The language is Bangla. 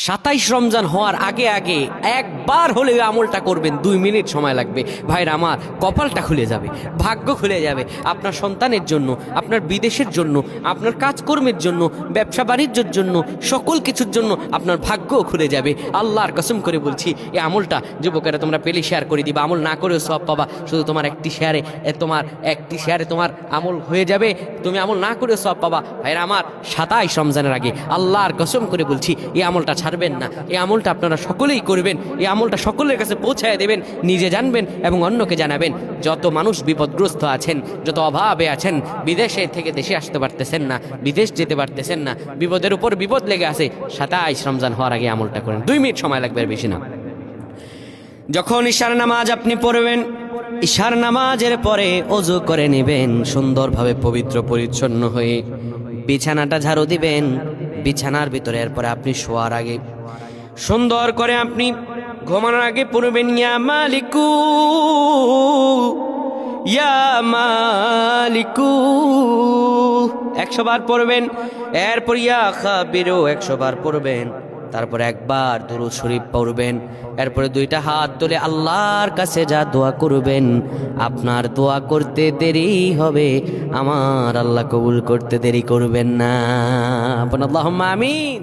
27 রমজান হওয়ার আগে আগে একবার হলে আমলটা করবেন, 2 মিনিট সময় লাগবে। ভাইরা আমার, কপালটা খুলে যাবে, ভাগ্য খুলে যাবে। আপনার সন্তানের জন্য, আপনার বিদেশের জন্য, আপনার কাজকর্মের জন্য, ব্যবসা বাণিজ্যের জন্য, সকল কিছুর জন্য আপনার ভাগ্যও খুলে যাবে। আল্লাহর কসম করে বলছি, এই আমলটা যুবকেরা তোমরা পেলে শেয়ার করে দিবা। আমল না করেও সব পাবা, শুধু তোমার একটি শেয়ারে তোমার আমল হয়ে যাবে। তুমি আমল না করেও সব পাবা। ভাইরা আমার, 27 রমজানের আগে আল্লাহর কসম করে বলছি, এই আমলটা ছাড়বেন না। এই আমলটা আপনারা সকলেই করবেন, এই আমলটা সকলের কাছে পৌঁছায় দেবেন, নিজে জানবেন এবং অন্যকে জানাবেন। যত মানুষ বিপদগ্রস্ত আছেন, যত অভাবে আছেন, বিদেশে থেকে দেশে আসতে পারতেছেন না, বিদেশ যেতে পারতেছেন না, বিপদের উপর বিপদ লেগে আছে, 27 রমজান হওয়ার আগে আমলটা করেন। 2 মিনিট সময় লাগবে, আর বেশি না। যখন ঈশার নামাজ আপনি পড়বেন, ঈশার নামাজের পরে ওযু করে নেবেন, সুন্দরভাবে পবিত্র পরিচ্ছন্ন হয়ে বিছানাটা ঝাড়ু দিবেন। বিছানার ভিতরে এরপরে আপনি শোয়ার আগে সুন্দর করে আপনি ঘুমানোর আগে পড়বেন, ইয়া মালিকু ইয়া মালিকু 100 বার পড়বেন। এরপর ইয়া খাবিরু 100 বার পড়বেন। তারপর একবার দুরূদ শরীফ পড়বেন। এরপরে 2টা হাত তুলে আল্লাহর কাছে যা দোয়া করবেন, আপনার দোয়া করতে দেরি হবে, আমার আল্লাহ কবুল করতে দেরি করবেন না। আল্লাহুম্মা আমিন।